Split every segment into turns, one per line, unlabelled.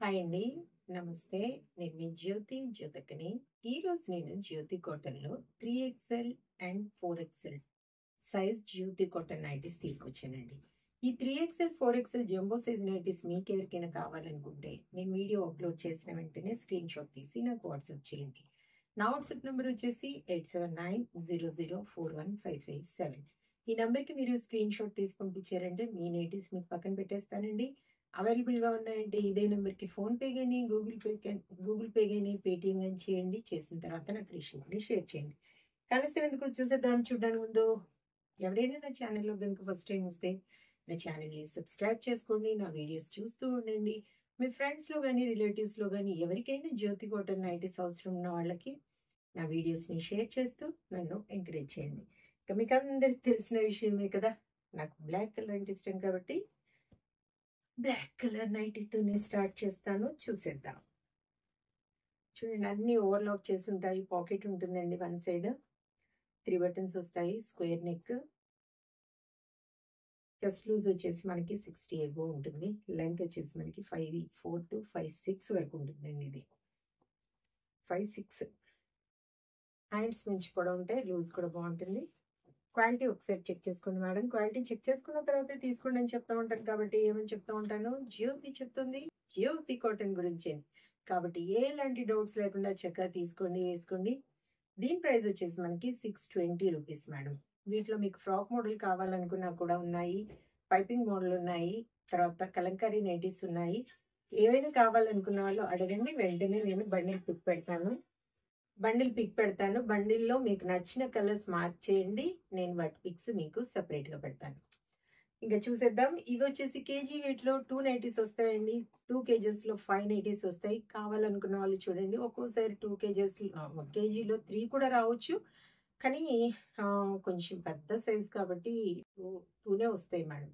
Hi అండి. నమస్తే. నేను మీ జ్యోతికని. ఈరోజు నేను జ్యోతి కాటన్‌లో 3XL and 4XL size Jyoti cotton nighties తీసుకొచ్చానండి. ఈ 3XL, 4XL jumbo size nighties మీకెవరికైనా కావాలనుకుంటే నేను వీడియో అప్లోడ్ చేసిన వెంటనే స్క్రీన్ షాట్ తీసి నాకు వాట్సాప్ చేయండి. నా వాట్సాప్ నెంబర్ వచ్చేసి 8790041557. ఈ నెంబర్కి మీరు స్క్రీన్ షాట్ తీసి పంపించారంటే మీ నైటీస్ మీకు పక్కన పెట్టేస్తానండి. అవైలబుల్గా ఉన్నాయంటే ఇదే నెంబర్కి ఫోన్పే కానీ గూగుల్ పే కానీ పేటిఎం కానీ చేయండి. చేసిన తర్వాత నాకు రిసిప్ట్ని షేర్ చేయండి. కలిసి ఎందుకు చూసేద్దాం. చూడడానికి ముందు ఎవరైనా నా ఛానల్లో కనుక ఫస్ట్ టైం వస్తే నా ఛానల్ని సబ్స్క్రైబ్ చేసుకోండి. నా వీడియోస్ చూస్తూ ఉండండి. మీ ఫ్రెండ్స్లో కానీ రిలేటివ్స్లో కానీ ఎవరికైనా జ్యోతి కాటన్ నైటీస్ అవసరం ఉన్న వాళ్ళకి నా వీడియోస్ని షేర్ చేస్తూ నన్ను ఎంకరేజ్ చేయండి. ఇక మీకు అందరికి తెలిసిన విషయమే కదా, నాకు బ్లాక్ కలర్ అంటే ఇష్టం కాబట్టి బ్లాక్ కలర్ నైటీతోనే స్టార్ట్ చేస్తాను. చూసేద్దాం. చూడండి, అన్నీ ఓవర్లాక్ చేసి ఉంటాయి. పాకెట్ ఉంటుందండి వన్ సైడ్, 3 బటన్స్ వస్తాయి, స్క్వేర్ నెక్. చెస్ట్ లూజ్ వచ్చేసి మనకి 60 ఎబో ఉంటుంది. లెంత్ వచ్చేసి మనకి 5'4" to 5'6" వరకు ఉంటుందండి. ఇది 5'6". హ్యాండ్స్ మంచి పొడవు ఉంటాయి, లూజ్ కూడా బాగుంటుంది. క్వాలిటీ ఒకసారి చెక్ చేసుకోండి మేడం. క్వాలిటీ చెక్ చేసుకున్న తర్వాత తీసుకోండి అని చెప్తా ఉంటాను కాబట్టి ఏమని చెప్తా ఉంటాను, జ్యోతి చెప్తుంది జ్యోతి కాటన్ గురించి కాబట్టి ఎలాంటి డౌట్స్ లేకుండా చక్కగా తీసుకోండి, వేసుకోండి. దీని ప్రైస్ వచ్చేసి మనకి 620 రూపీస్ మేడం. వీటిలో మీకు ఫ్రాక్ మోడల్ కావాలనుకున్నా కూడా ఉన్నాయి, పైపింగ్ మోడల్ ఉన్నాయి, తర్వాత కలంకారీ నైటీస్ ఉన్నాయి. ఏవైనా కావాలనుకున్న వాళ్ళు అడగండి, వెంటనే నేను బండిల్ పిక్ పెడతాను. బండిల్లో మీకు నచ్చిన కలర్స్ మార్క్ చేయండి, నేను వాటి పిక్స్ మీకు సపరేట్గా పెడతాను. ఇంకా చూసేద్దాం. ఇవి వచ్చేసి కేజీ వెయిట్లో 2 నైటీస్ వస్తాయండి. 2 కేజెస్లో 5 నైటీస్ వస్తాయి. కావాలనుకున్న వాళ్ళు చూడండి, ఒక్కోసారి 2 కేజీలో 3 కూడా రావచ్చు. కానీ కొంచెం పెద్ద సైజ్ కాబట్టి 2నే వస్తాయి మేడం.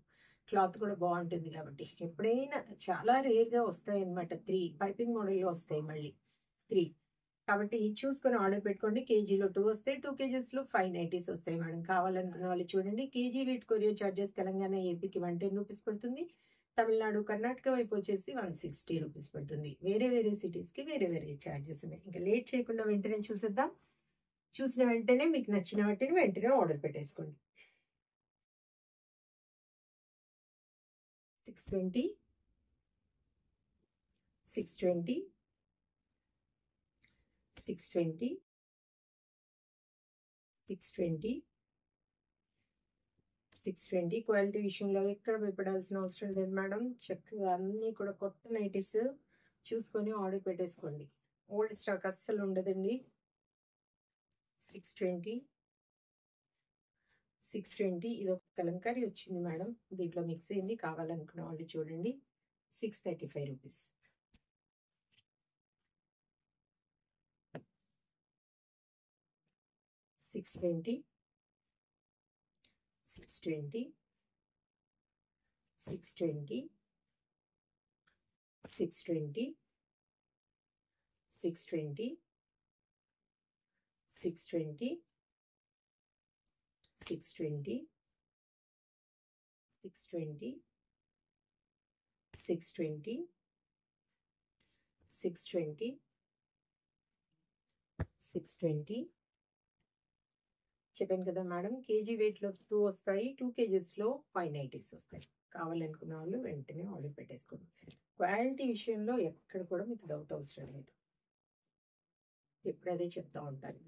క్లాత్ కూడా బాగుంటుంది కాబట్టి ఎప్పుడైనా చాలా రేర్గా వస్తాయి అన్నమాట. 3 పైపింగ్ మోడల్లో వస్తాయి, మళ్ళీ 3 కాబట్టి చూసుకొని ఆర్డర్ పెట్టుకోండి. కేజీలో 2 వస్తాయి, 2 కేజెస్లో 5 నైటీస్ వస్తాయి మేడం. కావాలనుకున్న వాళ్ళు చూడండి. KG weight courier charges Telangana, ఏపీకి 110 రూపీస్ పడుతుంది. తమిళనాడు, కర్ణాటక వైపు వచ్చేసి 160 రూపీస్ పడుతుంది. వేరే సిటీస్కి వేరే ఛార్జెస్ ఉన్నాయి. ఇంకా లేట్ చేయకుండా వెంటనే చూసేద్దాం. చూసిన వెంటనే మీకు నచ్చిన వాటిని వెంటనే ఆర్డర్ పెట్టేసుకోండి. 620 620 620 620 620. క్వాలిటీ విషయంలో ఎక్కడ భయపడాల్సిన అవసరం లేదు మేడం. చక్కగా అన్నీ కూడా కొత్త నైటీస్ చూసుకొని ఆర్డర్ పెట్టేసుకోండి. ఓల్డ్ స్టాక్ అస్సలు ఉండదండి. 620 ఇది ఒక కలంకారీ వచ్చింది మేడం. దీంట్లో మిక్స్ అయింది. కావాలనుకున్న వాళ్ళు చూడండి. 635 రూపీస్. 620 620 620 620 620 620 620 620 620 620 620. చెప్పాను కదా మేడం, కేజీ వెయిట్లో 2 వస్తాయి, 2 కేజెస్లో 5 నైటీస్ వస్తాయి. కావాలనుకున్న వాళ్ళు వెంటనే ఆర్డర్ పెట్టేసుకోండి. క్వాలిటీ విషయంలో ఎక్కడ కూడా మీకు డౌట్ అవసరం లేదు, ఎప్పుడు అదే చెప్తా ఉంటాను.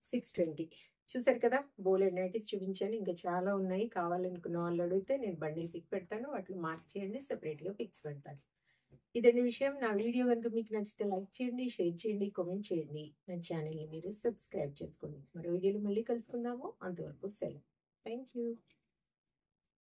620 చూసారు కదా, బోలెడ్ నైటీస్ చూపించాను. ఇంకా చాలా ఉన్నాయి. కావాలనుకున్న వాళ్ళు అడిగితే నేను బండిల్ పిక్ పెడతాను, వాటిని మార్క్ చేయండి, సెపరేట్గా పిక్స్ పెడతాను. ఇదండి విషయం. నా వీడియో కనుక మీకు నచ్చితే లైక్ చేయండి, షేర్ చేయండి, కామెంట్ చేయండి. నా ఛానల్ని మీరు సబ్స్క్రైబ్ చేసుకోండి. మరో వీడియోలో మళ్ళీ కలుసుకుందాము. అంతవరకు సెలవు. Thank you.